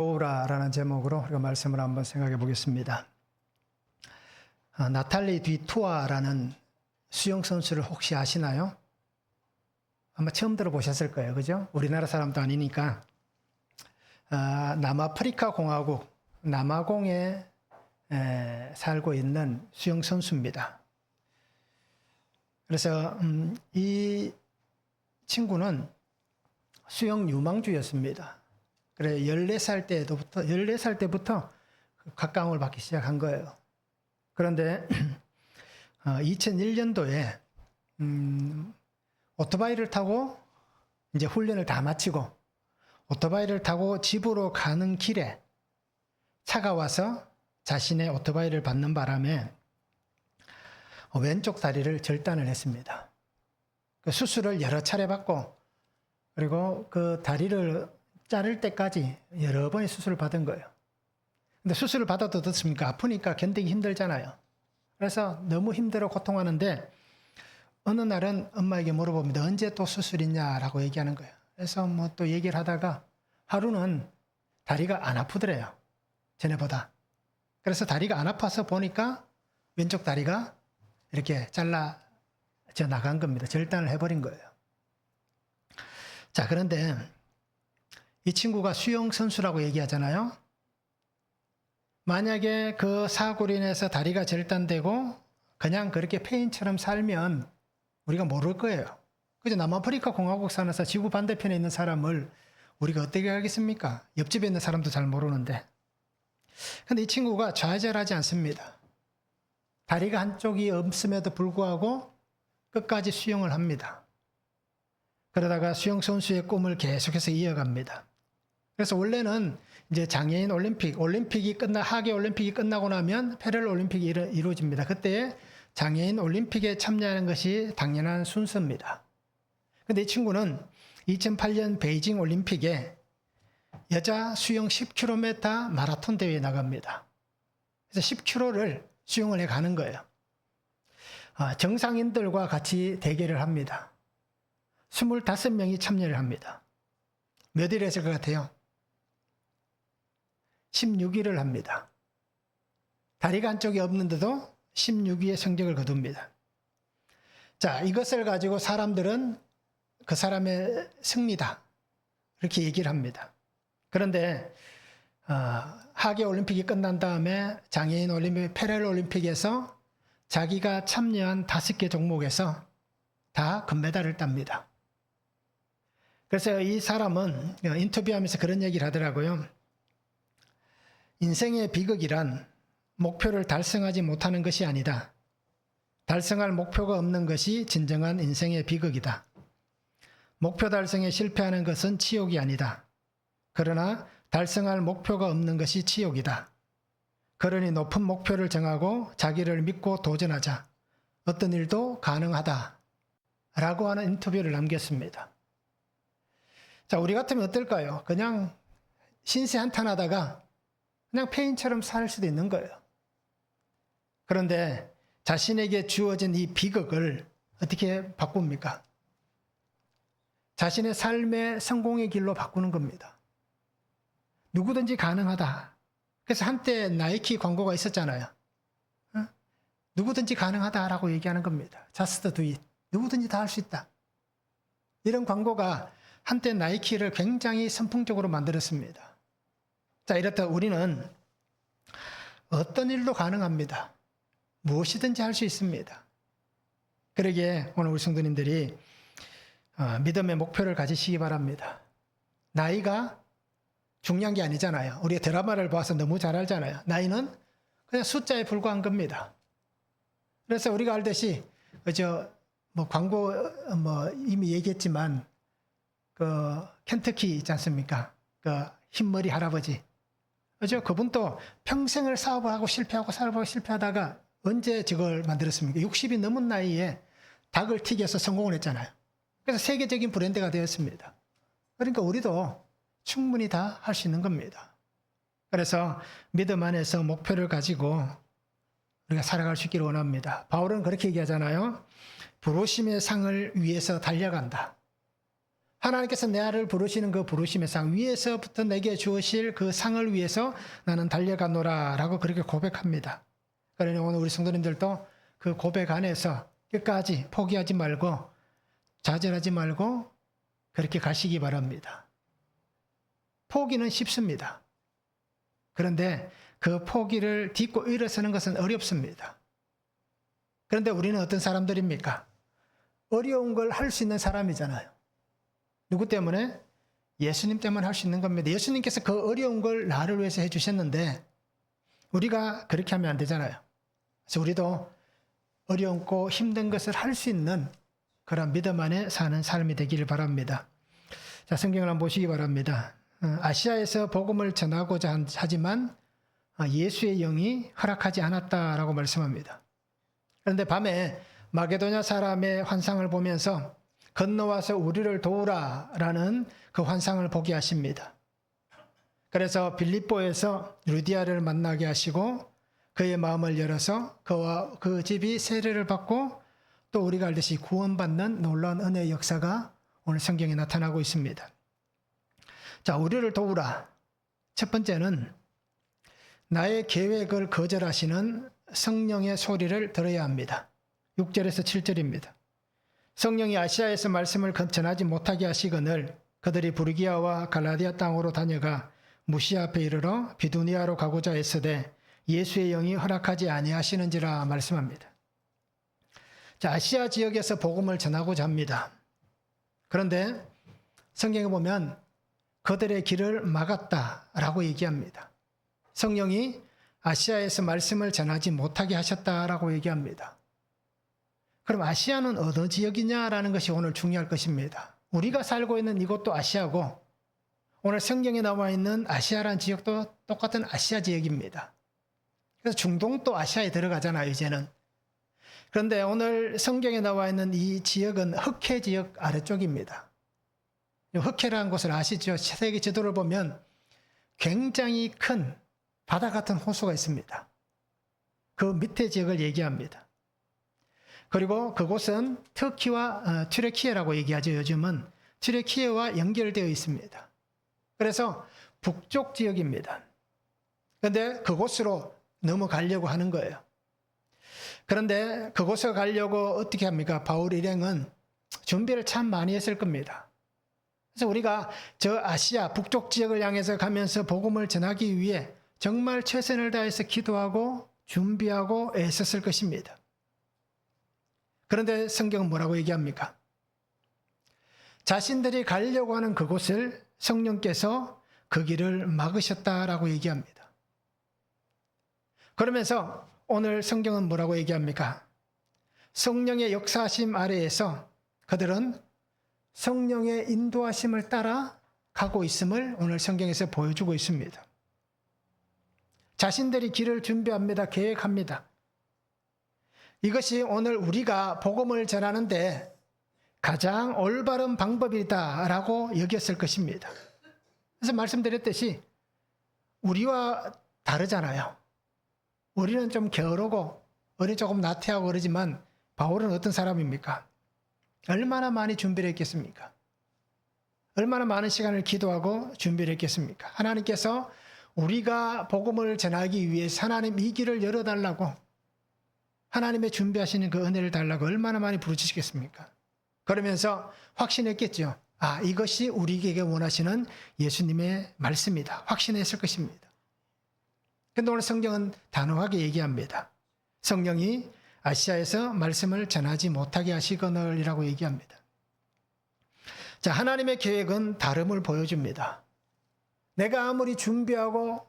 보우라라는 제목으로 우리가 말씀을 한번 생각해 보겠습니다. 나탈리 뒤투아라는 수영 선수를 혹시 아시나요? 아마 처음 들어보셨을 거예요. 그죠? 우리나라 사람도 아니니까. 남아프리카 공화국 남아공에 살고 있는 수영 선수입니다. 그래서 이 친구는 수영 유망주였습니다. 그래 14살 때부터 각광을 받기 시작한 거예요. 그런데 2001년도에 오토바이를 타고 이제 훈련을 다 마치고 오토바이를 타고 집으로 가는 길에 차가 와서 자신의 오토바이를 받는 바람에 왼쪽 다리를 절단을 했습니다. 그 수술을 여러 차례 받고 그리고 그 다리를 자를 때까지 여러 번의 수술을 받은 거예요. 근데 수술을 받아도 어떻습니까? 아프니까 견디기 힘들잖아요. 그래서 너무 힘들어 고통하는데 어느 날은 엄마에게 물어봅니다. 언제 또 수술 있냐라고 얘기하는 거예요. 그래서 뭐 또 얘기를 하다가 하루는 다리가 안 아프더래요. 전에보다. 그래서 다리가 안 아파서 보니까 왼쪽 다리가 이렇게 잘라져 나간 겁니다. 절단을 해버린 거예요. 자, 그런데 이 친구가 수영 선수라고 얘기하잖아요. 만약에 그 사고로 인해서 다리가 절단되고 그냥 그렇게 폐인처럼 살면 우리가 모를 거예요. 그죠? 남아프리카 공화국 산에서 지구 반대편에 있는 사람을 우리가 어떻게 알겠습니까? 옆집에 있는 사람도 잘 모르는데. 근데 이 친구가 좌절하지 않습니다. 다리가 한쪽이 없음에도 불구하고 끝까지 수영을 합니다. 그러다가 수영 선수의 꿈을 계속해서 이어갑니다. 그래서 원래는 이제 장애인 하계 올림픽이 끝나고 나면 패럴 올림픽이 이루어집니다. 그때 장애인 올림픽에 참여하는 것이 당연한 순서입니다. 근데 이 친구는 2008년 베이징 올림픽에 여자 수영 10km 마라톤 대회에 나갑니다. 그래서 10km를 수영을 해 가는 거예요. 정상인들과 같이 대결을 합니다. 25명이 참여를 합니다. 몇 위를 했을 것 같아요? 16위를 합니다. 다리가 한쪽이 없는데도 16위의 성적을 거둡니다. 자, 이것을 가지고 사람들은 그 사람의 승리다. 이렇게 얘기를 합니다. 그런데 하계 올림픽이 끝난 다음에 장애인 올림픽, 패럴 올림픽에서 자기가 참여한 5개 종목에서 다 금메달을 땁니다. 그래서 이 사람은 인터뷰하면서 그런 얘기를 하더라고요. 인생의 비극이란 목표를 달성하지 못하는 것이 아니다. 달성할 목표가 없는 것이 진정한 인생의 비극이다. 목표 달성에 실패하는 것은 치욕이 아니다. 그러나 달성할 목표가 없는 것이 치욕이다. 그러니 높은 목표를 정하고 자기를 믿고 도전하자. 어떤 일도 가능하다. 라고 하는 인터뷰를 남겼습니다. 자, 우리 같으면 어떨까요? 그냥 신세 한탄하다가 그냥 폐인처럼 살 수도 있는 거예요. 그런데 자신에게 주어진 이 비극을 어떻게 바꿉니까? 자신의 삶의 성공의 길로 바꾸는 겁니다. 누구든지 가능하다. 그래서 한때 나이키 광고가 있었잖아요. 누구든지 가능하다라고 얘기하는 겁니다. Just do it. 누구든지 다 할 수 있다. 이런 광고가 한때 나이키를 굉장히 선풍적으로 만들었습니다. 자, 이렇다 우리는 어떤 일도 가능합니다. 무엇이든지 할 수 있습니다. 그러기에 오늘 우리 성도님들이 믿음의 목표를 가지시기 바랍니다. 나이가 중요한 게 아니잖아요. 우리가 드라마를 봐서 너무 잘 알잖아요. 나이는 그냥 숫자에 불과한 겁니다. 그래서 우리가 알듯이 광고 이미 얘기했지만 그 켄터키 있지 않습니까? 그 흰머리 할아버지. 그죠? 그분도 평생을 사업을 하고 실패하다가 언제 저걸 만들었습니까? 60이 넘은 나이에 닭을 튀겨서 성공을 했잖아요. 그래서 세계적인 브랜드가 되었습니다. 그러니까 우리도 충분히 다 할 수 있는 겁니다. 그래서 믿음 안에서 목표를 가지고 우리가 살아갈 수 있기를 원합니다. 바울은 그렇게 얘기하잖아요. 부르심의 상을 위해서 달려간다. 하나님께서 나를 부르시는 그 부르심의 상, 위에서부터 내게 주으실 그 상을 위해서 나는 달려가노라 라고 그렇게 고백합니다. 그러니 오늘 우리 성도님들도 그 고백 안에서 끝까지 포기하지 말고 좌절하지 말고 그렇게 가시기 바랍니다. 포기는 쉽습니다. 그런데 그 포기를 딛고 일어서는 것은 어렵습니다. 그런데 우리는 어떤 사람들입니까? 어려운 걸 할 수 있는 사람이잖아요. 누구 때문에? 예수님 때문에 할 수 있는 겁니다. 예수님께서 그 어려운 걸 나를 위해서 해주셨는데 우리가 그렇게 하면 안 되잖아요. 그래서 우리도 어렵고 힘든 것을 할 수 있는 그런 믿음 안에 사는 삶이 되기를 바랍니다. 자, 성경을 한번 보시기 바랍니다. 아시아에서 복음을 전하고자 하지만 예수의 영이 허락하지 않았다라고 말씀합니다. 그런데 밤에 마게도냐 사람의 환상을 보면서 건너와서 우리를 도우라라는 그 환상을 보게 하십니다. 그래서 빌립보에서 루디아를 만나게 하시고 그의 마음을 열어서 그와 그 집이 세례를 받고 또 우리가 알듯이 구원받는 놀라운 은혜의 역사가 오늘 성경에 나타나고 있습니다. 자, 우리를 도우라. 첫 번째는 나의 계획을 거절하시는 성령의 소리를 들어야 합니다. 6절에서 7절입니다. 성령이 아시아에서 말씀을 전하지 못하게 하시거늘 그들이 부르기아와 갈라디아 땅으로 다녀가 무시아 앞에 이르러 비두니아로 가고자 했으되 예수의 영이 허락하지 아니하시는지라 말씀합니다. 자, 아시아 지역에서 복음을 전하고자 합니다. 그런데 성경에 보면 그들의 길을 막았다라고 얘기합니다. 성령이 아시아에서 말씀을 전하지 못하게 하셨다라고 얘기합니다. 그럼 아시아는 어느 지역이냐라는 것이 오늘 중요할 것입니다. 우리가 살고 있는 이곳도 아시아고 오늘 성경에 나와 있는 아시아라는 지역도 똑같은 아시아 지역입니다. 그래서 중동도 아시아에 들어가잖아요, 이제는. 그런데 오늘 성경에 나와 있는 이 지역은 흑해 지역 아래쪽입니다. 흑해라는 곳을 아시죠? 세계 지도를 보면 굉장히 큰 바다 같은 호수가 있습니다. 그 밑에 지역을 얘기합니다. 그리고 그곳은 터키와 튀르키예라고 얘기하죠. 요즘은 튀르키예와 연결되어 있습니다. 그래서 북쪽 지역입니다. 그런데 그곳으로 넘어가려고 하는 거예요. 그런데 그곳에 가려고 어떻게 합니까? 바울 일행은 준비를 참 많이 했을 겁니다. 그래서 우리가 저 아시아 북쪽 지역을 향해서 가면서 복음을 전하기 위해 정말 최선을 다해서 기도하고 준비하고 애썼을 것입니다. 그런데 성경은 뭐라고 얘기합니까? 자신들이 가려고 하는 그곳을 성령께서 그 길을 막으셨다라고 얘기합니다. 그러면서 오늘 성경은 뭐라고 얘기합니까? 성령의 역사하심 아래에서 그들은 성령의 인도하심을 따라 가고 있음을 오늘 성경에서 보여주고 있습니다. 자신들이 길을 준비합니다. 계획합니다. 이것이 오늘 우리가 복음을 전하는데 가장 올바른 방법이다라고 여겼을 것입니다. 그래서 말씀드렸듯이 우리와 다르잖아요. 우리는 좀 게으르고 우리 조금 나태하고 그러지만 바울은 어떤 사람입니까? 얼마나 많이 준비를 했겠습니까? 얼마나 많은 시간을 기도하고 준비를 했겠습니까? 하나님께서 우리가 복음을 전하기 위해서 하나님 이 길을 열어달라고 하나님의 준비하시는 그 은혜를 달라고 얼마나 많이 부르짖겠습니까? 그러면서 확신했겠죠. 아, 이것이 우리에게 원하시는 예수님의 말씀이다. 확신했을 것입니다. 그런데 오늘 성경은 단호하게 얘기합니다. 성령이 아시아에서 말씀을 전하지 못하게 하시거늘이라고 얘기합니다. 자, 하나님의 계획은 다름을 보여줍니다. 내가 아무리 준비해도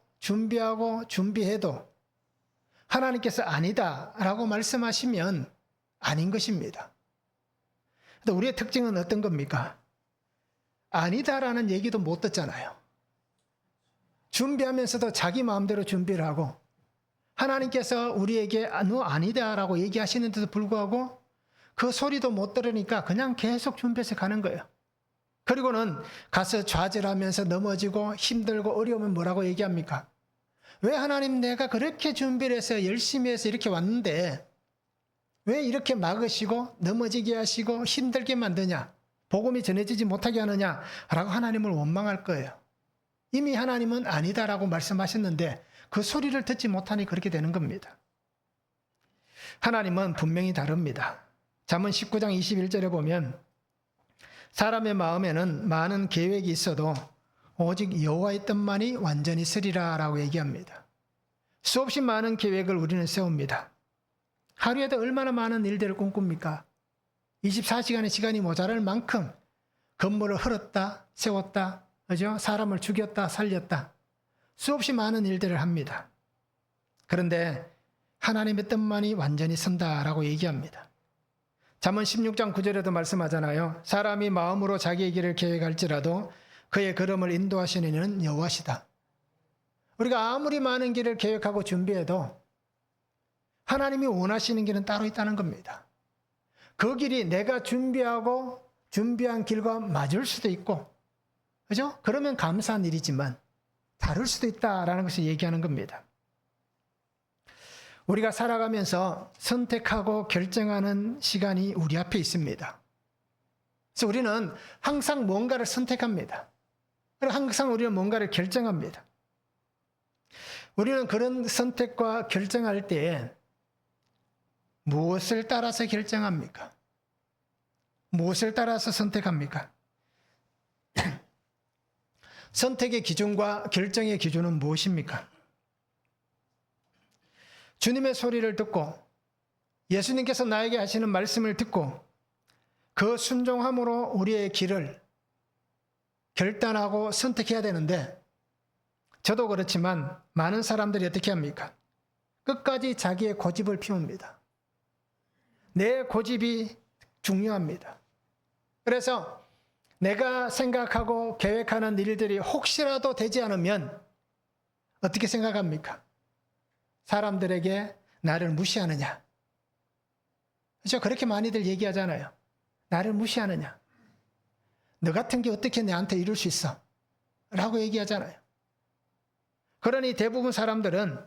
하나님께서 아니다라고 말씀하시면 아닌 것입니다. 근데 우리의 특징은 어떤 겁니까? 아니다라는 얘기도 못 듣잖아요. 준비하면서도 자기 마음대로 준비를 하고 하나님께서 우리에게 너 아니다라고 얘기하시는데도 불구하고 그 소리도 못 들으니까 그냥 계속 준비해서 가는 거예요. 그리고는 가서 좌절하면서 넘어지고 힘들고 어려우면 뭐라고 얘기합니까? 왜 하나님 내가 그렇게 준비를 해서 열심히 해서 이렇게 왔는데 왜 이렇게 막으시고 넘어지게 하시고 힘들게 만드냐? 복음이 전해지지 못하게 하느냐라고 하나님을 원망할 거예요. 이미 하나님은 아니다라고 말씀하셨는데 그 소리를 듣지 못하니 그렇게 되는 겁니다. 하나님은 분명히 다릅니다. 잠언 19장 21절에 보면 사람의 마음에는 많은 계획이 있어도 오직 여호와의 뜻만이 완전히 쓰리라 라고 얘기합니다. 수없이 많은 계획을 우리는 세웁니다. 하루에도 얼마나 많은 일들을 꿈꿉니까? 24시간의 시간이 모자랄 만큼 건물을 헐었다, 세웠다, 그죠? 사람을 죽였다, 살렸다. 수없이 많은 일들을 합니다. 그런데 하나님의 뜻만이 완전히 선다라고 얘기합니다. 잠언 16장 9절에도 말씀하잖아요. 사람이 마음으로 자기의 길을 계획할지라도 그의 걸음을 인도하시는 이는 여호와시다. 우리가 아무리 많은 길을 계획하고 준비해도 하나님이 원하시는 길은 따로 있다는 겁니다. 그 길이 내가 준비한 길과 맞을 수도 있고, 그죠? 그러면 감사한 일이지만 다를 수도 있다라는 것을 얘기하는 겁니다. 우리가 살아가면서 선택하고 결정하는 시간이 우리 앞에 있습니다. 그래서 우리는 항상 뭔가를 선택합니다. 항상 우리는 뭔가를 결정합니다. 우리는 그런 선택과 결정할 때에 무엇을 따라서 결정합니까? 무엇을 따라서 선택합니까? 선택의 기준과 결정의 기준은 무엇입니까? 주님의 소리를 듣고 예수님께서 나에게 하시는 말씀을 듣고 그 순종함으로 우리의 길을 결단하고 선택해야 되는데 저도 그렇지만 많은 사람들이 어떻게 합니까? 끝까지 자기의 고집을 피웁니다. 내 고집이 중요합니다. 그래서 내가 생각하고 계획하는 일들이 혹시라도 되지 않으면 어떻게 생각합니까? 사람들에게 나를 무시하느냐? 그렇죠? 그렇게 많이들 얘기하잖아요. 나를 무시하느냐? 너 같은 게 어떻게 내한테 이룰 수 있어? 라고 얘기하잖아요. 그러니 대부분 사람들은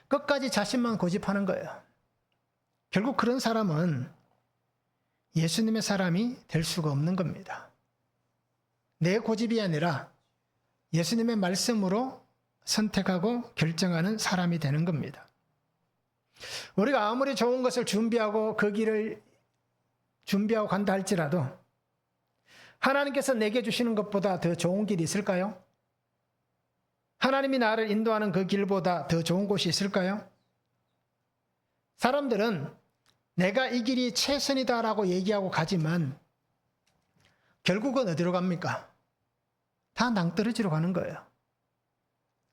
끝까지 자신만 고집하는 거예요. 결국 그런 사람은 예수님의 사람이 될 수가 없는 겁니다. 내 고집이 아니라 예수님의 말씀으로 선택하고 결정하는 사람이 되는 겁니다. 우리가 아무리 좋은 것을 준비하고 그 길을 준비하고 간다 할지라도 하나님께서 내게 주시는 것보다 더 좋은 길이 있을까요? 하나님이 나를 인도하는 그 길보다 더 좋은 곳이 있을까요? 사람들은 내가 이 길이 최선이다라고 얘기하고 가지만 결국은 어디로 갑니까? 다 낭떠러지로 가는 거예요.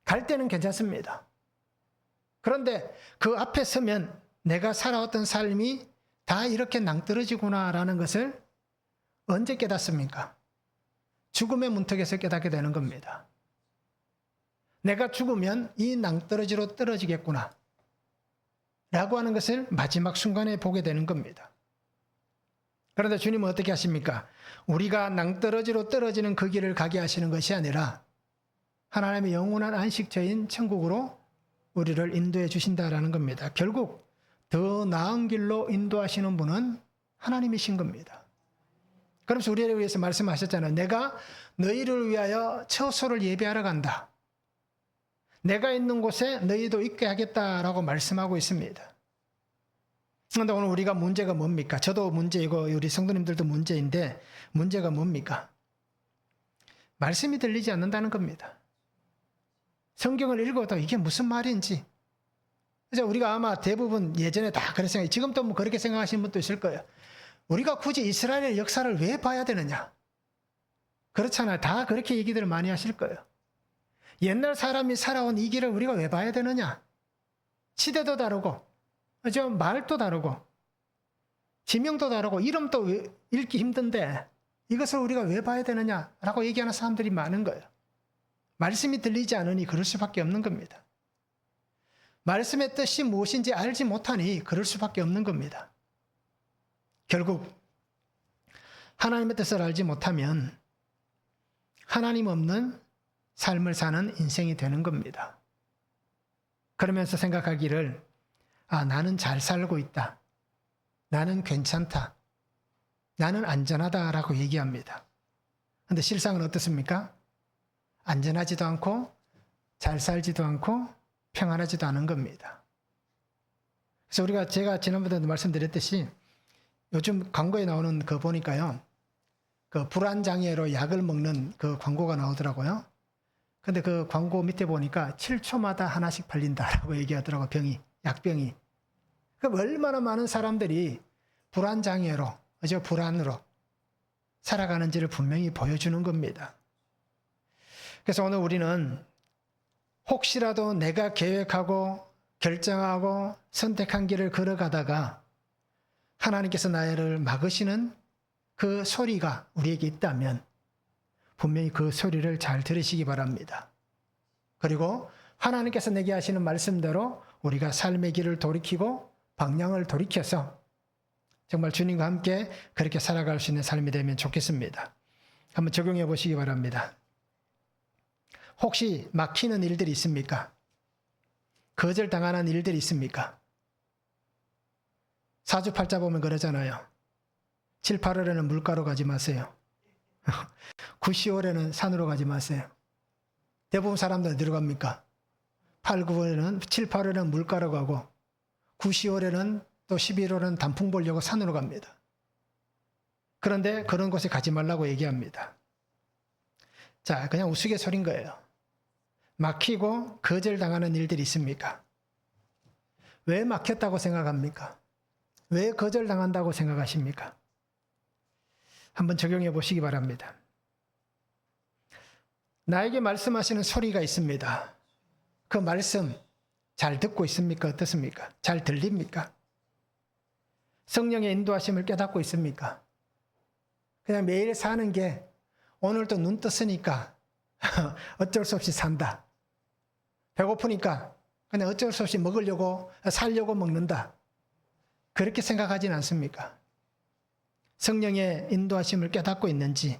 갈 때는 괜찮습니다. 그런데 그 앞에 서면 내가 살아왔던 삶이 다 이렇게 낭떠러지구나라는 것을 언제 깨닫습니까? 죽음의 문턱에서 깨닫게 되는 겁니다. 내가 죽으면 이 낭떠러지로 떨어지겠구나 라고 하는 것을 마지막 순간에 보게 되는 겁니다. 그런데 주님은 어떻게 하십니까? 우리가 낭떠러지로 떨어지는 그 길을 가게 하시는 것이 아니라 하나님의 영원한 안식처인 천국으로 우리를 인도해 주신다라는 겁니다. 결국 더 나은 길로 인도하시는 분은 하나님이신 겁니다. 그러면서 우리를 위해서 말씀하셨잖아요. 내가 너희를 위하여 처소를 예비하러 간다. 내가 있는 곳에 너희도 있게 하겠다라고 말씀하고 있습니다. 그런데 오늘 우리가 문제가 뭡니까? 저도 문제이고 우리 성도님들도 문제인데 문제가 뭡니까? 말씀이 들리지 않는다는 겁니다. 성경을 읽어도 이게 무슨 말인지. 그래서 우리가 아마 대부분 예전에 다 그렇게 생각해요. 지금도 뭐 그렇게 생각하시는 분도 있을 거예요. 우리가 굳이 이스라엘의 역사를 왜 봐야 되느냐? 그렇잖아요. 다 그렇게 얘기들을 많이 하실 거예요. 옛날 사람이 살아온 이 길을 우리가 왜 봐야 되느냐? 시대도 다르고, 그죠? 말도 다르고, 지명도 다르고, 이름도 읽기 힘든데 이것을 우리가 왜 봐야 되느냐라고 얘기하는 사람들이 많은 거예요. 말씀이 들리지 않으니 그럴 수밖에 없는 겁니다. 말씀의 뜻이 무엇인지 알지 못하니 그럴 수밖에 없는 겁니다. 결국 하나님의 뜻을 알지 못하면 하나님 없는 삶을 사는 인생이 되는 겁니다. 그러면서 생각하기를 나는 잘 살고 있다. 나는 괜찮다. 나는 안전하다라고 얘기합니다. 그런데 실상은 어떻습니까? 안전하지도 않고 잘 살지도 않고 평안하지도 않은 겁니다. 그래서 제가 지난번에도 말씀드렸듯이 요즘 광고에 나오는 거 보니까요. 그 불안장애로 약을 먹는 그 광고가 나오더라고요. 근데 그 광고 밑에 보니까 7초마다 하나씩 팔린다라고 얘기하더라고요. 약병이. 그럼 얼마나 많은 사람들이 불안장애로, 불안으로 살아가는지를 분명히 보여주는 겁니다. 그래서 오늘 우리는 혹시라도 내가 계획하고 결정하고 선택한 길을 걸어가다가 하나님께서 나를 막으시는 그 소리가 우리에게 있다면 분명히 그 소리를 잘 들으시기 바랍니다. 그리고 하나님께서 내게 하시는 말씀대로 우리가 삶의 길을 돌이키고 방향을 돌이켜서 정말 주님과 함께 그렇게 살아갈 수 있는 삶이 되면 좋겠습니다. 한번 적용해 보시기 바랍니다. 혹시 막히는 일들이 있습니까? 거절당하는 일들이 있습니까? 사주팔자 보면 그러잖아요. 7, 8월에는 물가로 가지 마세요. 9, 10월에는 산으로 가지 마세요. 대부분 사람들은 어디로 갑니까? 8, 9월에는 7, 8월에는 물가로 가고 9, 10월에는 또 11월은 단풍 보려고 산으로 갑니다. 그런데 그런 곳에 가지 말라고 얘기합니다. 자, 그냥 우스갯소리인 거예요. 막히고 거절당하는 일들이 있습니까? 왜 막혔다고 생각합니까? 왜 거절당한다고 생각하십니까? 한번 적용해 보시기 바랍니다. 나에게 말씀하시는 소리가 있습니다. 그 말씀 잘 듣고 있습니까? 어떻습니까? 잘 들립니까? 성령의 인도하심을 깨닫고 있습니까? 그냥 매일 사는 게 오늘도 눈 떴으니까 어쩔 수 없이 산다. 배고프니까 그냥 어쩔 수 없이 살려고 먹는다. 그렇게 생각하진 않습니까? 성령의 인도하심을 깨닫고 있는지,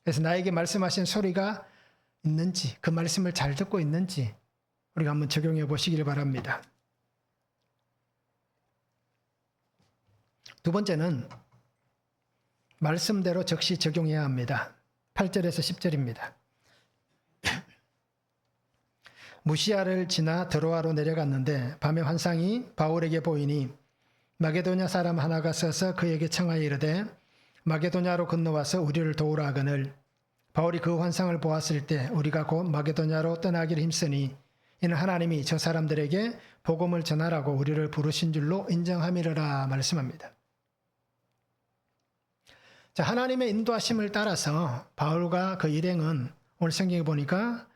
그래서 나에게 말씀하신 소리가 있는지, 그 말씀을 잘 듣고 있는지 우리가 한번 적용해 보시길 바랍니다. 두 번째는 말씀대로 적시 적용해야 합니다. 8절에서 10절입니다. 무시아를 지나 드로아로 내려갔는데 밤에 환상이 바울에게 보이니 마게도냐 사람 하나가 서서 그에게 청하여 이르되 마게도냐로 건너와서 우리를 도우라 하거늘 바울이 그 환상을 보았을 때 우리가 곧 마게도냐로 떠나기를 힘쓰니 이는 하나님이 저 사람들에게 복음을 전하라고 우리를 부르신 줄로 인정함이라 말씀합니다. 자, 하나님의 인도하심을 따라서 바울과 그 일행은 오늘 성경에 보니까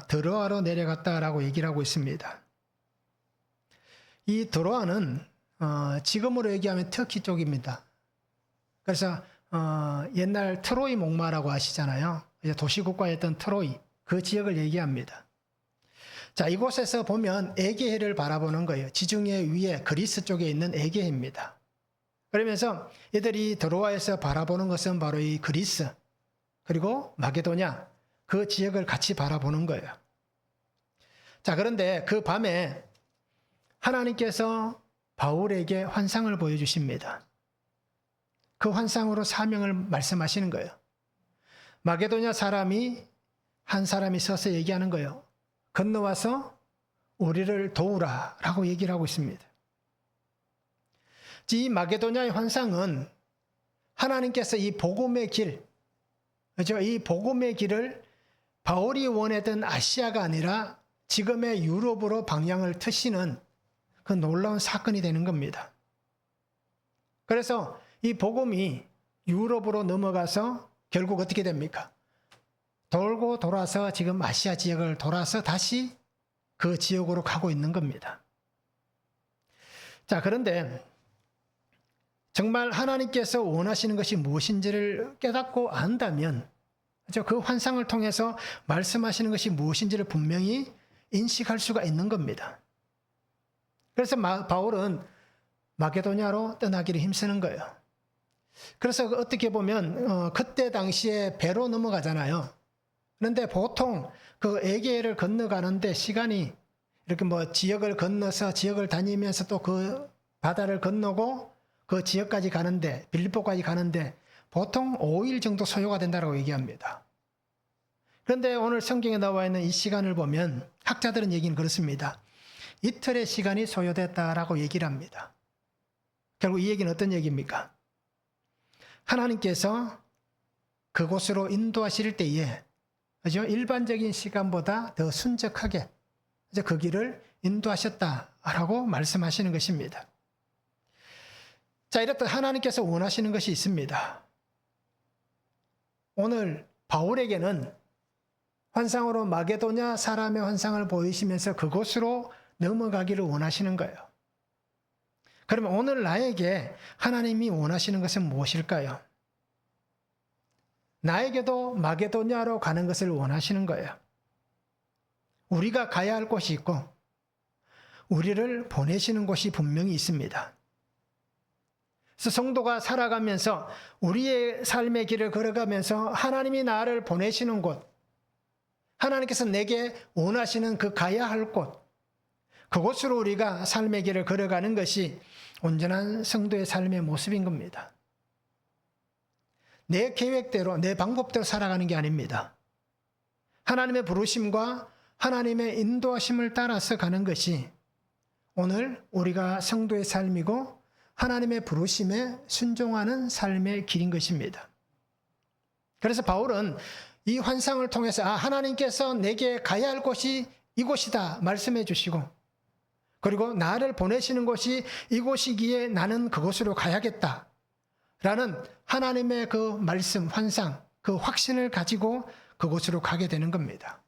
드로아로 내려갔다라고 얘기를 하고 있습니다. 이 드로아는 지금으로 얘기하면 터키 쪽입니다. 그래서 옛날 트로이 목마라고 아시잖아요. 도시국가였던 트로이, 그 지역을 얘기합니다. 자, 이곳에서 보면 에게해를 바라보는 거예요. 지중해 위에 그리스 쪽에 있는 에게해입니다. 그러면서 이들이 드로아에서 바라보는 것은 바로 이 그리스, 그리고 마게도냐, 그 지역을 같이 바라보는 거예요. 자, 그런데 그 밤에 하나님께서 바울에게 환상을 보여주십니다. 그 환상으로 사명을 말씀하시는 거예요. 마게도냐 한 사람이 서서 얘기하는 거예요. 건너와서 우리를 도우라 라고 얘기를 하고 있습니다. 이 마게도냐의 환상은 하나님께서 이 복음의 길, 그렇죠? 이 복음의 길을 바울이 원했던 아시아가 아니라 지금의 유럽으로 방향을 트시는 그 놀라운 사건이 되는 겁니다. 그래서 이 복음이 유럽으로 넘어가서 결국 어떻게 됩니까? 돌고 돌아서 지금 아시아 지역을 돌아서 다시 그 지역으로 가고 있는 겁니다. 자, 그런데 정말 하나님께서 원하시는 것이 무엇인지를 깨닫고 안다면, 그 환상을 통해서 말씀하시는 것이 무엇인지를 분명히 인식할 수가 있는 겁니다. 그래서 바울은 마게도냐로 떠나기를 힘쓰는 거예요. 그래서 어떻게 보면 그때 당시에 배로 넘어가잖아요. 그런데 보통 그 에게해를 건너가는데 시간이 이렇게 지역을 건너서 지역을 다니면서 또 그 바다를 건너고 그 지역까지 가는데, 빌립보까지 가는데 보통 5일 정도 소요가 된다고 얘기합니다. 그런데 오늘 성경에 나와 있는 이 시간을 보면 학자들은 얘기는 그렇습니다. 이틀의 시간이 소요됐다라고 얘기를 합니다. 결국 이 얘기는 어떤 얘기입니까? 하나님께서 그곳으로 인도하실 때에, 그죠? 일반적인 시간보다 더 순적하게 그 길을 인도하셨다라고 말씀하시는 것입니다. 자, 이렇듯 하나님께서 원하시는 것이 있습니다. 오늘 바울에게는 환상으로 마게도냐 사람의 환상을 보이시면서 그곳으로 넘어가기를 원하시는 거예요. 그러면 오늘 나에게 하나님이 원하시는 것은 무엇일까요? 나에게도 마게도냐로 가는 것을 원하시는 거예요. 우리가 가야 할 곳이 있고 우리를 보내시는 곳이 분명히 있습니다. 그래서 성도가 살아가면서 우리의 삶의 길을 걸어가면서 하나님이 나를 보내시는 곳, 하나님께서 내게 원하시는 그 가야 할 곳, 그곳으로 우리가 삶의 길을 걸어가는 것이 온전한 성도의 삶의 모습인 겁니다. 내 계획대로, 내 방법대로 살아가는 게 아닙니다. 하나님의 부르심과 하나님의 인도하심을 따라서 가는 것이 오늘 우리가 성도의 삶이고 하나님의 부르심에 순종하는 삶의 길인 것입니다. 그래서 바울은 이 환상을 통해서 하나님께서 내게 가야 할 곳이 이곳이다 말씀해 주시고, 그리고 나를 보내시는 곳이 이곳이기에 나는 그곳으로 가야겠다 라는 하나님의 그 말씀, 환상, 그 확신을 가지고 그곳으로 가게 되는 겁니다.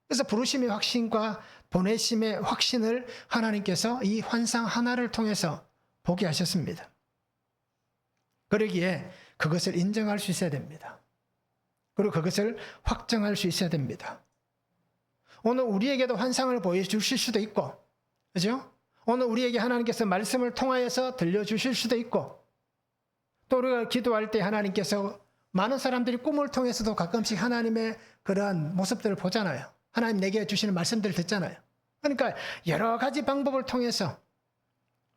그래서 부르심의 확신과 보내심의 확신을 하나님께서 이 환상 하나를 통해서 보게 하셨습니다. 그러기에 그것을 인정할 수 있어야 됩니다. 그리고 그것을 확정할 수 있어야 됩니다. 오늘 우리에게도 환상을 보여주실 수도 있고, 그죠? 오늘 우리에게 하나님께서 말씀을 통하여서 들려주실 수도 있고, 또 우리가 기도할 때 하나님께서 많은 사람들이 꿈을 통해서도 가끔씩 하나님의 그러한 모습들을 보잖아요. 하나님 내게 주시는 말씀들을 듣잖아요. 그러니까 여러 가지 방법을 통해서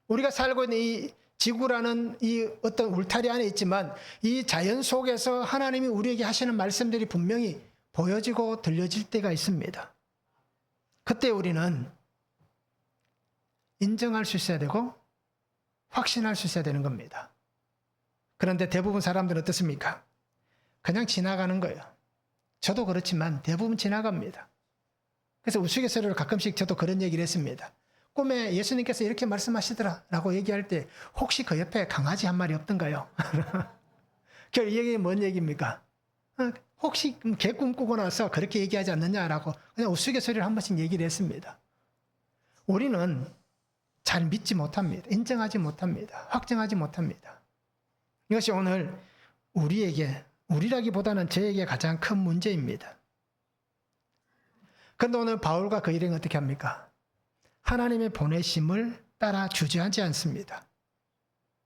우리가 살고 있는 이 지구라는 이 어떤 울타리 안에 있지만 이 자연 속에서 하나님이 우리에게 하시는 말씀들이 분명히 보여지고 들려질 때가 있습니다. 그때 우리는 인정할 수 있어야 되고 확신할 수 있어야 되는 겁니다. 그런데 대부분 사람들은 어떻습니까? 그냥 지나가는 거예요. 저도 그렇지만 대부분 지나갑니다. 그래서 우스갯소리로 가끔씩 저도 그런 얘기를 했습니다. 꿈에 예수님께서 이렇게 말씀하시더라 라고 얘기할 때 혹시 그 옆에 강아지 한 마리 없던가요? 결국 이 얘기는 뭔 얘기입니까? 혹시 개 꿈꾸고 나서 그렇게 얘기하지 않느냐라고 그냥 우스갯소리를 한 번씩 얘기를 했습니다. 우리는 잘 믿지 못합니다. 인정하지 못합니다. 확정하지 못합니다. 이것이 오늘 우리라기보다는 저에게 가장 큰 문제입니다. 그런데 오늘 바울과 그 일행은 어떻게 합니까? 하나님의 보내심을 따라 주저하지 않습니다.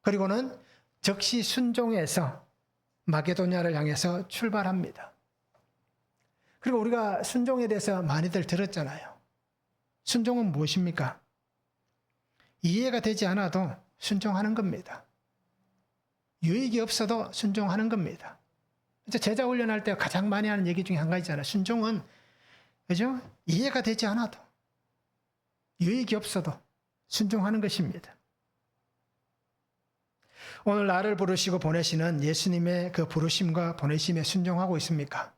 그리고는 즉시 순종해서 마게도냐를 향해서 출발합니다. 그리고 우리가 순종에 대해서 많이들 들었잖아요. 순종은 무엇입니까? 이해가 되지 않아도 순종하는 겁니다. 유익이 없어도 순종하는 겁니다. 제자 훈련할 때 가장 많이 하는 얘기 중에 한 가지잖아요. 순종은, 그죠? 이해가 되지 않아도, 유익이 없어도 순종하는 것입니다. 오늘 나를 부르시고 보내시는 예수님의 그 부르심과 보내심에 순종하고 있습니까?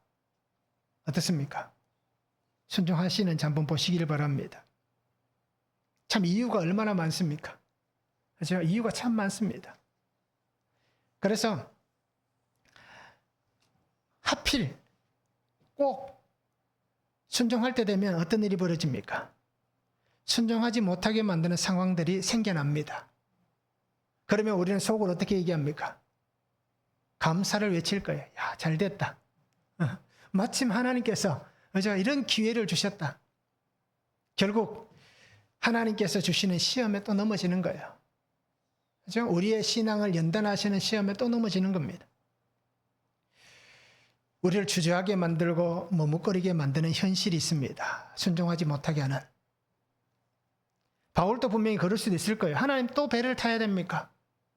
어떻습니까? 순종하시는 한번 보시기를 바랍니다. 참 이유가 얼마나 많습니까? 그죠? 이유가 참 많습니다. 그래서 하필 꼭 순종할 때 되면 어떤 일이 벌어집니까? 순종하지 못하게 만드는 상황들이 생겨납니다. 그러면 우리는 속으로 어떻게 얘기합니까? 감사를 외칠 거예요. 야, 잘 됐다. 마침 하나님께서 이런 기회를 주셨다. 결국 하나님께서 주시는 시험에 또 넘어지는 거예요. 그죠? 우리의 신앙을 연단하시는 시험에 또 넘어지는 겁니다. 우리를 주저하게 만들고 머뭇거리게 만드는 현실이 있습니다. 순종하지 못하게 하는. 바울도 분명히 그럴 수도 있을 거예요. 하나님 또 배를 타야 됩니까?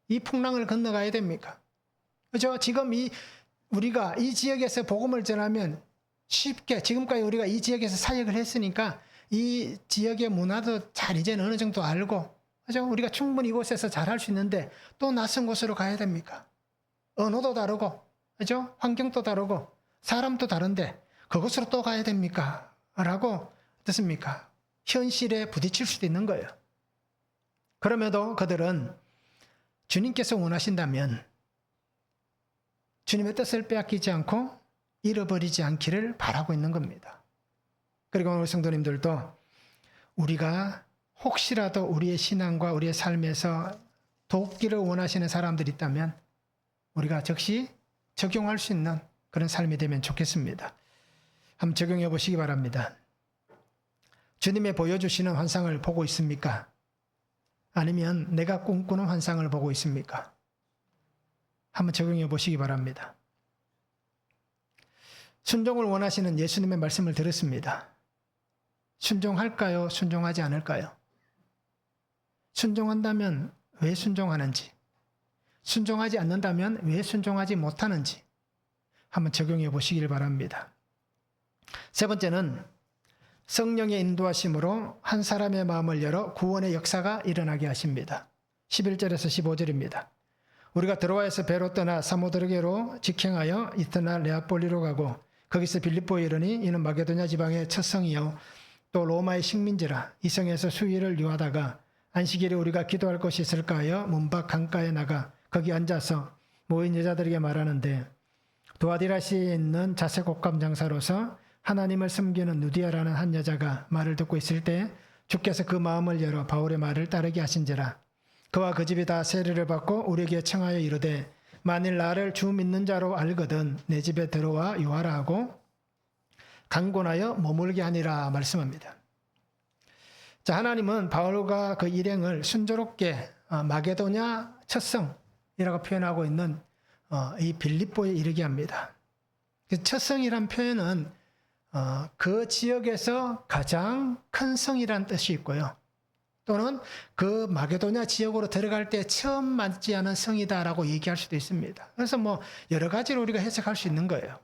이 풍랑을 건너가야 됩니까? 그죠? 지금 우리가 이 지역에서 복음을 전하면 쉽게, 지금까지 우리가 이 지역에서 사역을 했으니까 이 지역의 문화도 잘 이제는 어느 정도 알고, 그죠? 우리가 충분히 이곳에서 잘 할 수 있는데 또 낯선 곳으로 가야 됩니까? 언어도 다르고, 그죠? 환경도 다르고, 사람도 다른데 그곳으로 또 가야 됩니까? 라고, 어떻습니까? 현실에 부딪힐 수도 있는 거예요. 그럼에도 그들은 주님께서 원하신다면 주님의 뜻을 빼앗기지 않고 잃어버리지 않기를 바라고 있는 겁니다. 그리고 오늘 성도님들도 우리가 혹시라도 우리의 신앙과 우리의 삶에서 돕기를 원하시는 사람들이 있다면 우리가 즉시 적용할 수 있는 그런 삶이 되면 좋겠습니다. 한번 적용해 보시기 바랍니다. 주님의 보여주시는 환상을 보고 있습니까? 아니면 내가 꿈꾸는 환상을 보고 있습니까? 한번 적용해 보시기 바랍니다. 순종을 원하시는 예수님의 말씀을 들었습니다. 순종할까요? 순종하지 않을까요? 순종한다면 왜 순종하는지, 순종하지 않는다면 왜 순종하지 못하는지 한번 적용해 보시길 바랍니다. 세 번째는 성령의 인도하심으로 한 사람의 마음을 열어 구원의 역사가 일어나게 하십니다. 11절에서 15절입니다. 우리가 드로아에서 배로 떠나 사모드르게로 직행하여 이튿날 네아폴리로 가고 거기서 빌립보에 이르니 이는 마게도냐 지방의 첫 성이요 또 로마의 식민지라. 이 성에서 수일을 유하다가 안식일에 우리가 기도할 곳이 있을까 하여 문 밖 강가에 나가 거기 앉아서 모인 여자들에게 말하는데 도아디라시에 있는 자색 옷감 장사로서 하나님을 섬기는 누디아라는 한 여자가 말을 듣고 있을 때 주께서 그 마음을 열어 바울의 말을 따르게 하신지라. 그와 그 집이 다 세례를 받고 우리에게 청하여 이르되 만일 나를 주 믿는 자로 알거든 내 집에 들어와 유하라 하고 강권하여 머물게 하니라 말씀합니다. 자, 하나님은 바울과 그 일행을 순조롭게 마게도냐 첫성이라고 표현하고 있는 이 빌립보에 이르게 합니다. 첫성이란 표현은 그 지역에서 가장 큰 성이라는 뜻이 있고요. 또는 그 마게도냐 지역으로 들어갈 때 처음 맞지 않은 성이다라고 얘기할 수도 있습니다. 그래서 여러 가지로 우리가 해석할 수 있는 거예요.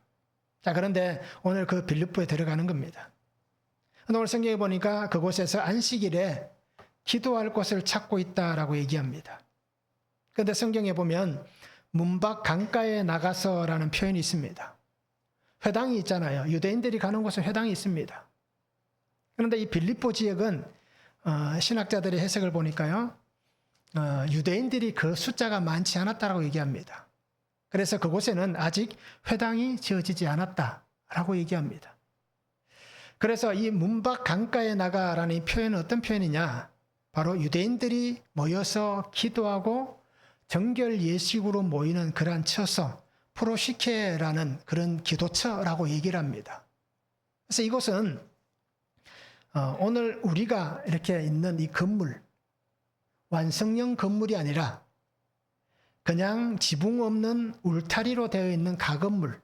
자, 그런데 오늘 그 빌립보에 들어가는 겁니다. 오늘 성경에 보니까 그곳에서 안식일에 기도할 곳을 찾고 있다라고 얘기합니다. 그런데 성경에 보면 문 밖 강가에 나가서라는 표현이 있습니다. 회당이 있잖아요. 유대인들이 가는 곳에 회당이 있습니다. 그런데 이 빌립보 지역은 신학자들의 해석을 보니까요, 유대인들이 그 숫자가 많지 않았다라고 얘기합니다. 그래서 그곳에는 아직 회당이 지어지지 않았다라고 얘기합니다. 그래서 이 문 밖 강가에 나가라는 이 표현은 어떤 표현이냐? 바로 유대인들이 모여서 기도하고 정결 예식으로 모이는 그러한 처소, 프로시케라는 그런 기도처라고 얘기를 합니다. 그래서 이곳은 오늘 우리가 이렇게 있는 이 건물, 완성형 건물이 아니라 그냥 지붕 없는 울타리로 되어 있는 가건물,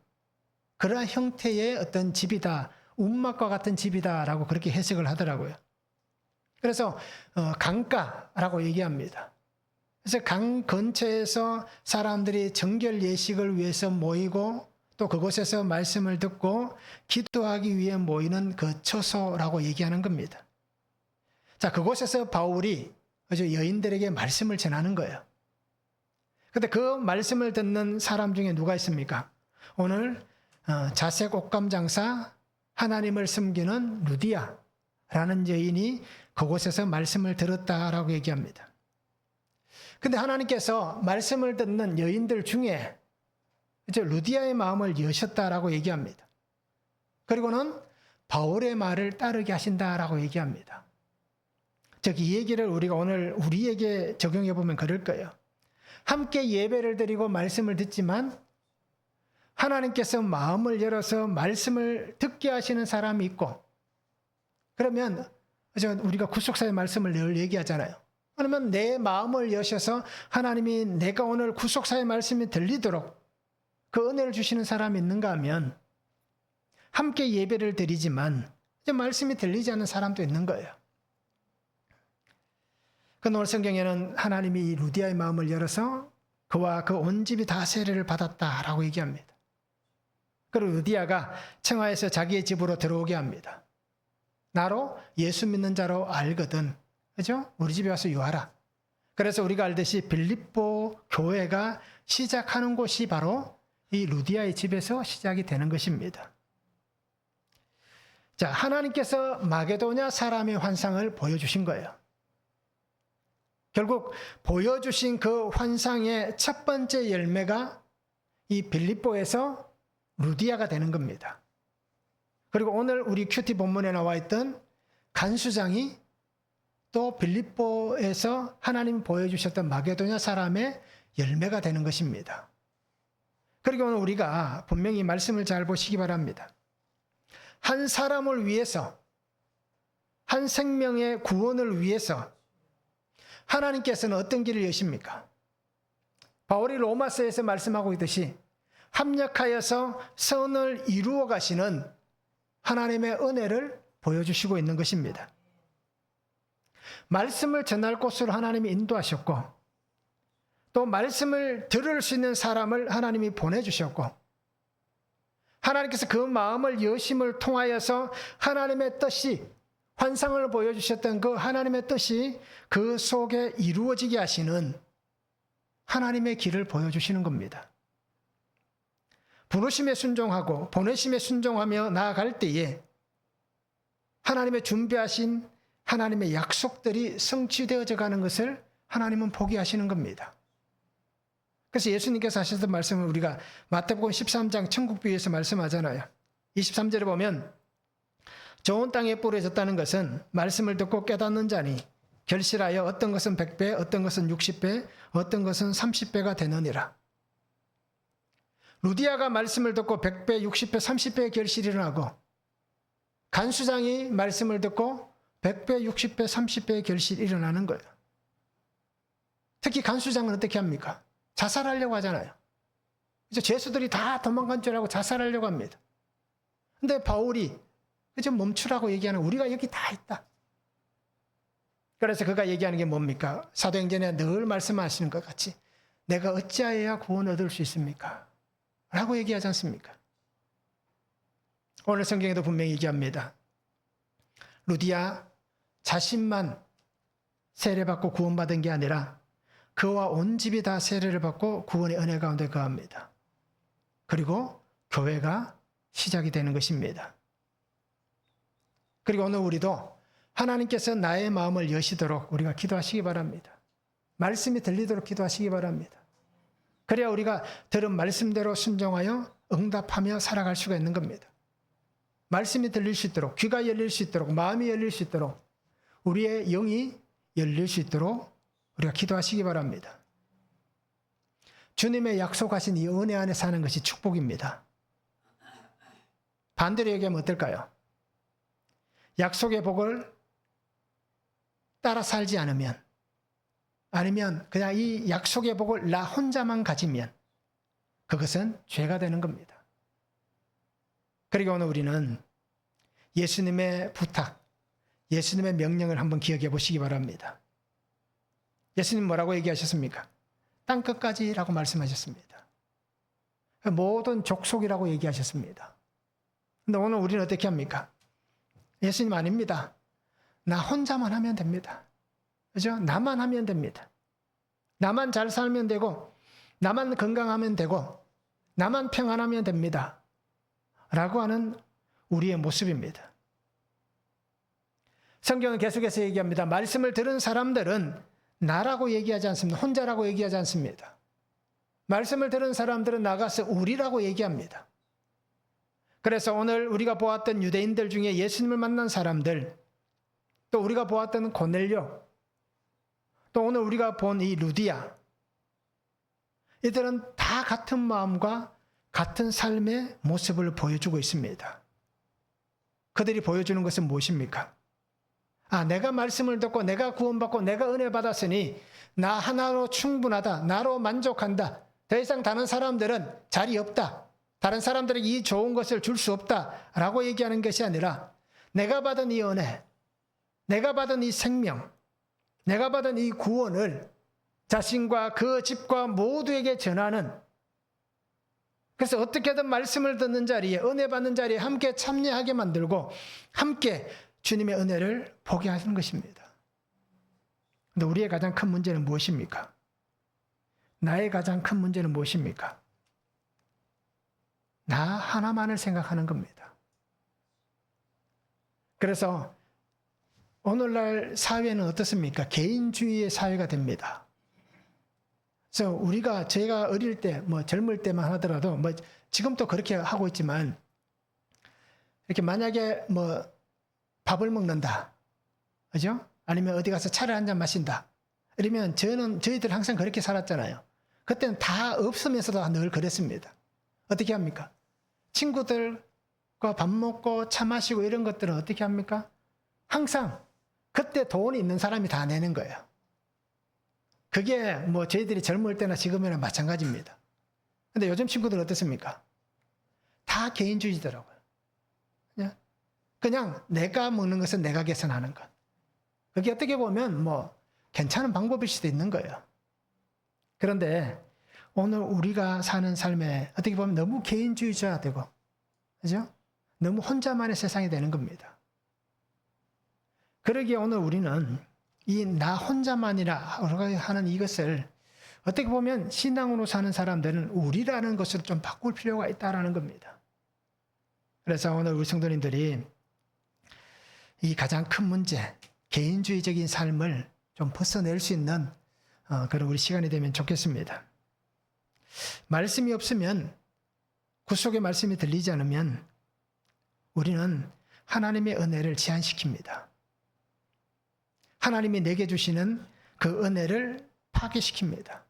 그러한 형태의 어떤 집이다, 움막과 같은 집이다라고 그렇게 해석을 하더라고요. 그래서 강가라고 얘기합니다. 그래서 강 근처에서 사람들이 정결 예식을 위해서 모이고 또 그곳에서 말씀을 듣고 기도하기 위해 모이는 그 처소라고 얘기하는 겁니다. 자, 그곳에서 바울이 여인들에게 말씀을 전하는 거예요. 근데 그 말씀을 듣는 사람 중에 누가 있습니까? 오늘 자색 옷감 장사 하나님을 섬기는 루디아라는 여인이 그곳에서 말씀을 들었다라고 얘기합니다. 근데 하나님께서 말씀을 듣는 여인들 중에 이제 루디아의 마음을 여셨다라고 얘기합니다. 그리고는 바울의 말을 따르게 하신다라고 얘기합니다. 즉, 이 얘기를 우리가 오늘 우리에게 적용해 보면 그럴 거예요. 함께 예배를 드리고 말씀을 듣지만 하나님께서 마음을 열어서 말씀을 듣게 하시는 사람이 있고, 그러면 우리가 구속사의 말씀을 늘 얘기하잖아요. 그러면 내 마음을 여셔서 하나님이 내가 오늘 구속사의 말씀이 들리도록 그 은혜를 주시는 사람이 있는가 하면 함께 예배를 드리지만 이제 말씀이 들리지 않는 사람도 있는 거예요. 오늘 성경에는 하나님이 이 루디아의 마음을 열어서 그와 그 온 집이 다 세례를 받았다라고 얘기합니다. 그리고 루디아가 청하에서 자기의 집으로 들어오게 합니다. 나로 예수 믿는 자로 알거든. 그죠? 우리 집에 와서 유하라. 그래서 우리가 알듯이 빌립보 교회가 시작하는 곳이 바로 이 루디아의 집에서 시작이 되는 것입니다. 자, 하나님께서 마게도냐 사람의 환상을 보여주신 거예요. 결국 보여주신 그 환상의 첫 번째 열매가 이 빌립보에서 루디아가 되는 겁니다. 그리고 오늘 우리 큐티 본문에 나와 있던 간수장이 또 빌립보에서 하나님이 보여주셨던 마게도냐 사람의 열매가 되는 것입니다. 그리고 오늘 우리가 분명히 말씀을 잘 보시기 바랍니다. 한 사람을 위해서, 한 생명의 구원을 위해서 하나님께서는 어떤 길을 여십니까? 바울이 로마서에서 말씀하고 있듯이 합력하여서 선을 이루어 가시는 하나님의 은혜를 보여주시고 있는 것입니다. 말씀을 전할 곳으로 하나님이 인도하셨고, 또 말씀을 들을 수 있는 사람을 하나님이 보내주셨고, 하나님께서 그 마음을 여심을 통하여서 하나님의 뜻이, 환상을 보여주셨던 그 하나님의 뜻이 그 속에 이루어지게 하시는 하나님의 길을 보여주시는 겁니다. 부르심에 순종하고 보내심에 순종하며 나아갈 때에 하나님의 준비하신 하나님의 약속들이 성취되어져 가는 것을 하나님은 보게 하시는 겁니다. 그래서 예수님께서 하셨던 말씀을 우리가 마태복음 13장 천국비유에서 말씀하잖아요. 23절에 보면 좋은 땅에 뿌려졌다는 것은 말씀을 듣고 깨닫는 자니 결실하여 어떤 것은 100배, 어떤 것은 60배, 어떤 것은 30배가 되느니라. 루디아가 말씀을 듣고 100배, 60배, 30배의 결실이 일어나고, 간수장이 말씀을 듣고 100배, 60배, 30배의 결실이 일어나는 거예요. 특히 간수장은 어떻게 합니까? 자살하려고 하잖아요. 이제 죄수들이 다 도망간 줄 알고 자살하려고 합니다. 근데 바울이 좀 멈추라고 얘기하는, 우리가 여기 다 있다. 그래서 그가 얘기하는 게 뭡니까? 사도행전에 늘 말씀하시는 것 같이 내가 어찌하여야 구원 얻을 수 있습니까? 라고 얘기하지 않습니까? 오늘 성경에도 분명히 얘기합니다. 루디아 자신만 세례받고 구원받은 게 아니라 그와 온 집이 다 세례를 받고 구원의 은혜 가운데 거합니다. 그리고 교회가 시작이 되는 것입니다. 그리고 오늘 우리도 하나님께서 나의 마음을 여시도록 우리가 기도하시기 바랍니다. 말씀이 들리도록 기도하시기 바랍니다. 그래야 우리가 들은 말씀대로 순종하여 응답하며 살아갈 수가 있는 겁니다. 말씀이 들릴 수 있도록, 귀가 열릴 수 있도록, 마음이 열릴 수 있도록, 우리의 영이 열릴 수 있도록 우리가 기도하시기 바랍니다. 주님의 약속하신 이 은혜 안에 사는 것이 축복입니다. 반대로 얘기하면 어떨까요? 약속의 복을 따라 살지 않으면, 아니면 그냥 이 약속의 복을 나 혼자만 가지면 그것은 죄가 되는 겁니다. 그리고 오늘 우리는 예수님의 부탁, 예수님의 명령을 한번 기억해 보시기 바랍니다. 예수님 뭐라고 얘기하셨습니까? 땅끝까지라고 말씀하셨습니다. 모든 족속이라고 얘기하셨습니다. 근데 오늘 우리는 어떻게 합니까? 예수님 아닙니다. 나 혼자만 하면 됩니다. 그죠? 나만 하면 됩니다. 나만 잘 살면 되고, 나만 건강하면 되고, 나만 평안하면 됩니다. 라고 하는 우리의 모습입니다. 성경은 계속해서 얘기합니다. 말씀을 들은 사람들은 나라고 얘기하지 않습니다. 혼자라고 얘기하지 않습니다. 말씀을 들은 사람들은 나가서 우리라고 얘기합니다. 그래서 오늘 우리가 보았던 유대인들 중에 예수님을 만난 사람들, 또 우리가 보았던 고넬료, 또 오늘 우리가 본 이 루디아, 이들은 다 같은 마음과 같은 삶의 모습을 보여주고 있습니다. 그들이 보여주는 것은 무엇입니까? 내가 말씀을 듣고 내가 구원받고 내가 은혜 받았으니 나 하나로 충분하다. 나로 만족한다. 더 이상 다른 사람들은 자리 없다. 다른 사람들에게 이 좋은 것을 줄 수 없다. 라고 얘기하는 것이 아니라 내가 받은 이 은혜, 내가 받은 이 생명, 내가 받은 이 구원을 자신과 그 집과 모두에게 전하는, 그래서 어떻게든 말씀을 듣는 자리에, 은혜 받는 자리에 함께 참여하게 만들고 함께 주님의 은혜를 보게 하시는 것입니다. 근데 우리의 가장 큰 문제는 무엇입니까? 나의 가장 큰 문제는 무엇입니까? 나 하나만을 생각하는 겁니다. 그래서 오늘날 사회는 어떻습니까? 개인주의의 사회가 됩니다. 그래서 제가 어릴 때, 젊을 때만 하더라도, 지금도 그렇게 하고 있지만, 이렇게 만약에 밥을 먹는다. 그죠? 아니면 어디 가서 차를 한 잔 마신다. 이러면 저희들 항상 그렇게 살았잖아요. 그때는 다 없으면서도 늘 그랬습니다. 어떻게 합니까? 친구들과 밥 먹고 차 마시고 이런 것들은 어떻게 합니까? 항상 그때 돈이 있는 사람이 다 내는 거예요. 그게 저희들이 젊을 때나 지금이나 마찬가지입니다. 근데 요즘 친구들은 어떻습니까? 다 개인주의더라고요. 그냥 내가 먹는 것은 내가 계산하는 것. 그게 어떻게 보면 괜찮은 방법일 수도 있는 거예요. 그런데 오늘 우리가 사는 삶에 어떻게 보면 너무 개인주의자가 되고, 그죠? 너무 혼자만의 세상이 되는 겁니다. 그러기에 오늘 우리는 이 나 혼자만이라 하는 이것을 어떻게 보면 신앙으로 사는 사람들은 우리라는 것을 좀 바꿀 필요가 있다라는 겁니다. 그래서 오늘 우리 성도님들이 이 가장 큰 문제, 개인주의적인 삶을 좀 벗어낼 수 있는 그런 우리 시간이 되면 좋겠습니다. 말씀이 없으면, 구속의 말씀이 들리지 않으면 우리는 하나님의 은혜를 제한시킵니다. 하나님이 내게 주시는 그 은혜를 파괴시킵니다.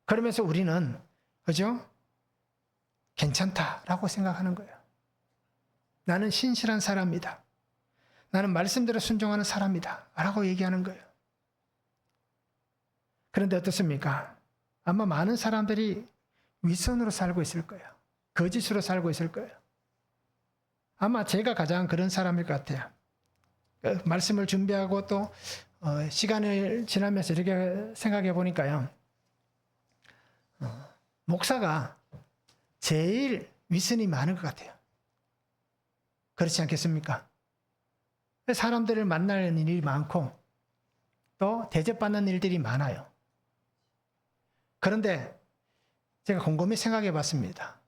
그러면서 우리는, 그죠? 괜찮다라고 생각하는 거예요. 나는 신실한 사람이다. 나는 말씀대로 순종하는 사람이다. 라고 얘기하는 거예요. 그런데 어떻습니까? 아마 많은 사람들이 윗선으로 살고 있을 거예요. 거짓으로 살고 있을 거예요. 아마 제가 가장 그런 사람일 것 같아요. 말씀을 준비하고 또 시간을 지나면서 이렇게 생각해 보니까요. 목사가 제일 윗선이 많은 것 같아요. 그렇지 않겠습니까? 사람들을 만나는 일이 많고 또 대접받는 일들이 많아요. 그런데 제가 곰곰이 생각해 봤습니다.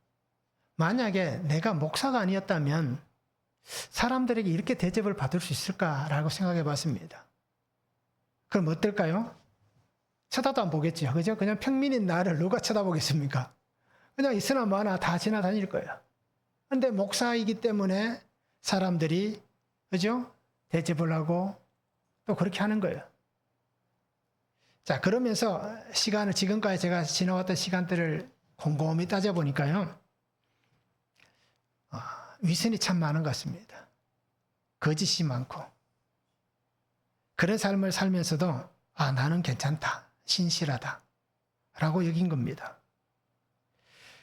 만약에 내가 목사가 아니었다면 사람들에게 이렇게 대접을 받을 수 있을까라고 생각해 봤습니다. 그럼 어떨까요? 쳐다도 안 보겠죠. 그죠? 그냥 평민인 나를 누가 쳐다보겠습니까? 그냥 있으나 마나 다 지나다닐 거예요. 그런데 목사이기 때문에 사람들이, 그죠? 대접을 하고 또 그렇게 하는 거예요. 자, 그러면서 지금까지 제가 지나왔던 시간들을 곰곰이 따져보니까요. 위선이 참 많은 것 같습니다. 거짓이 많고. 그런 삶을 살면서도, 나는 괜찮다. 신실하다. 라고 여긴 겁니다.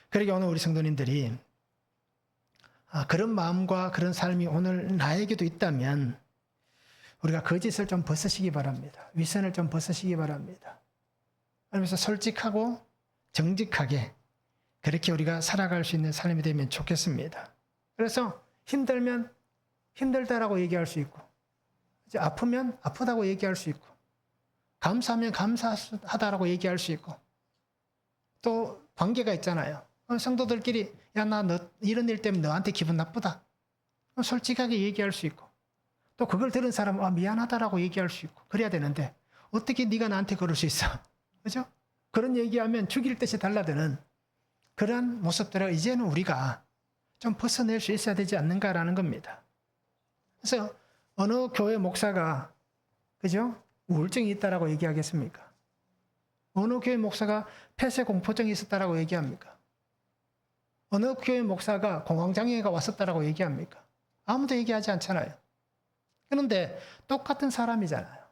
그러니까 오늘 우리 성도님들이 그런 마음과 그런 삶이 오늘 나에게도 있다면 우리가 거짓을 좀 벗으시기 바랍니다. 위선을 좀 벗으시기 바랍니다. 그러면서 솔직하고 정직하게 그렇게 우리가 살아갈 수 있는 삶이 되면 좋겠습니다. 그래서 힘들면 힘들다라고 얘기할 수 있고, 이제 아프면 아프다고 얘기할 수 있고, 감사하면 감사하다라고 얘기할 수 있고, 또 관계가 있잖아요. 성도들끼리 나 이런 일 때문에 너한테 기분 나쁘다. 솔직하게 얘기할 수 있고, 또 그걸 들은 사람은 미안하다라고 얘기할 수 있고, 그래야 되는데 어떻게 네가 나한테 그럴 수 있어? 그죠? 그런 얘기하면 죽일 듯이 달라드는 그런 모습들을 이제는 우리가 좀 벗어낼 수 있어야 되지 않는가라는 겁니다. 그래서 어느 교회 목사가, 그죠? 우울증이 있다라고 얘기하겠습니까? 어느 교회 목사가 폐쇄 공포증이 있었다라고 얘기합니까? 어느 교회 목사가 공황장애가 왔었다라고 얘기합니까? 아무도 얘기하지 않잖아요. 그런데 똑같은 사람이잖아요.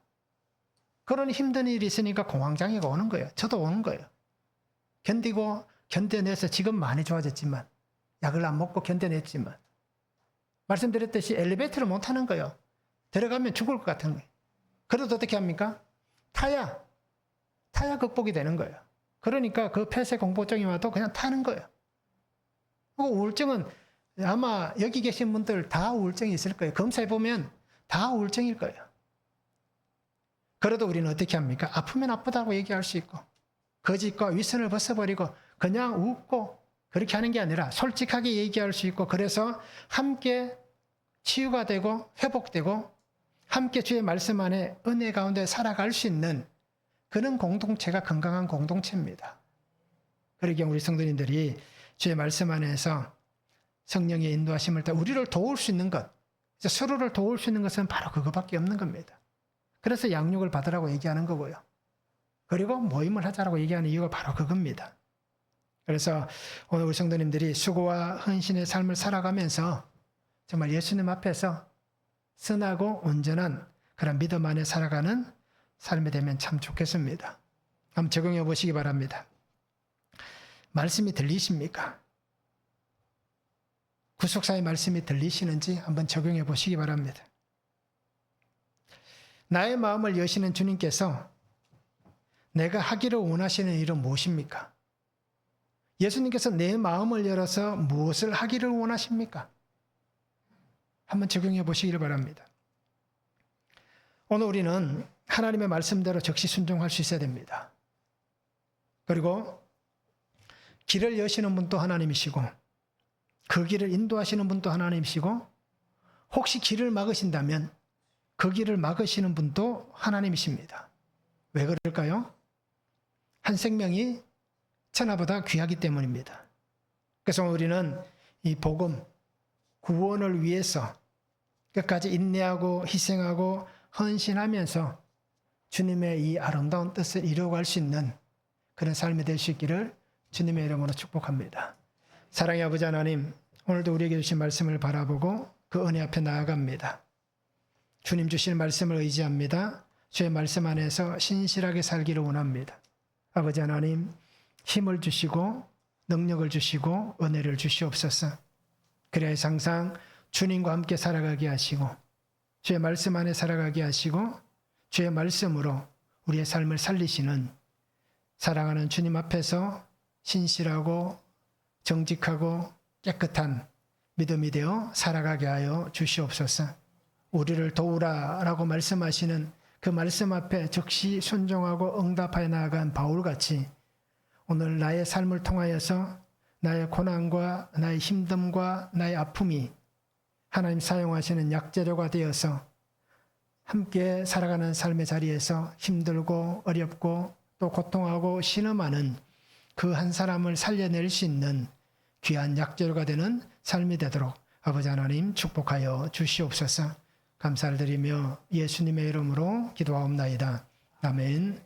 그런 힘든 일이 있으니까 공황장애가 오는 거예요. 저도 오는 거예요. 견뎌내서 지금 많이 좋아졌지만, 약을 안 먹고 그래도 어떻게 합니까? 타야 극복이 되는 거예요. 그러니까 그 폐쇄 공포증이 와도 그냥 타는 거예요. 우울증은 아마 여기 계신 분들 다 우울증이 있을 거예요. 검사해보면 다 우울증일 거예요. 그래도 우리는 어떻게 합니까? 아프면 아프다고 얘기할 수 있고, 거짓과 윗선을 벗어버리고 그냥 웃고 그렇게 하는 게 아니라 솔직하게 얘기할 수 있고, 그래서 함께 치유가 되고 회복되고 함께 주의 말씀 안에 은혜 가운데 살아갈 수 있는 그런 공동체가 건강한 공동체입니다. 그러기에 우리 성도님들이 주의 말씀 안에서 성령의 인도하심을 따라 우리를 도울 수 있는 것, 서로를 도울 수 있는 것은 바로 그거밖에 없는 겁니다. 그래서 양육을 받으라고 얘기하는 거고요. 그리고 모임을 하자라고 얘기하는 이유가 바로 그겁니다. 그래서 오늘 우리 성도님들이 수고와 헌신의 삶을 살아가면서 정말 예수님 앞에서 선하고 온전한 그런 믿음 안에 살아가는 삶이 되면 참 좋겠습니다. 한번 적용해 보시기 바랍니다. 말씀이 들리십니까? 구속사의 말씀이 들리시는지 한번 적용해 보시기 바랍니다. 나의 마음을 여시는 주님께서 내가 하기를 원하시는 일은 무엇입니까? 예수님께서 내 마음을 열어서 무엇을 하기를 원하십니까? 한번 적용해 보시기를 바랍니다. 오늘 우리는 하나님의 말씀대로 즉시 순종할 수 있어야 됩니다. 그리고 길을 여시는 분도 하나님이시고 그 길을 인도하시는 분도 하나님이시고 혹시 길을 막으신다면 그 길을 막으시는 분도 하나님이십니다. 왜 그럴까요? 한 생명이 천하보다 귀하기 때문입니다. 그래서 우리는 이 복음, 구원을 위해서 끝까지 인내하고 희생하고 헌신하면서 주님의 이 아름다운 뜻을 이루어갈 수 있는 그런 삶이 될 수 있기를 주님의 이름으로 축복합니다. 사랑의 아버지 하나님, 오늘도 우리에게 주신 말씀을 바라보고 그 은혜 앞에 나아갑니다. 주님 주실 말씀을 의지합니다. 주의 말씀 안에서 신실하게 살기를 원합니다. 아버지 하나님, 힘을 주시고 능력을 주시고 은혜를 주시옵소서. 그래야 항상 주님과 함께 살아가게 하시고 주의 말씀 안에 살아가게 하시고 주의 말씀으로 우리의 삶을 살리시는 사랑하는 주님 앞에서 신실하고 정직하고 깨끗한 믿음이 되어 살아가게 하여 주시옵소서. 우리를 도우라라고 말씀하시는 그 말씀 앞에 즉시 순종하고 응답하여 나아간 바울같이 오늘 나의 삶을 통하여서 나의 고난과 나의 힘듦과 나의 아픔이 하나님 사용하시는 약재료가 되어서 함께 살아가는 삶의 자리에서 힘들고 어렵고 또 고통하고 신음하는 그 한 사람을 살려낼 수 있는 귀한 약재료가 되는 삶이 되도록 아버지 하나님 축복하여 주시옵소서. 감사를 드리며 예수님의 이름으로 기도하옵나이다. 아멘.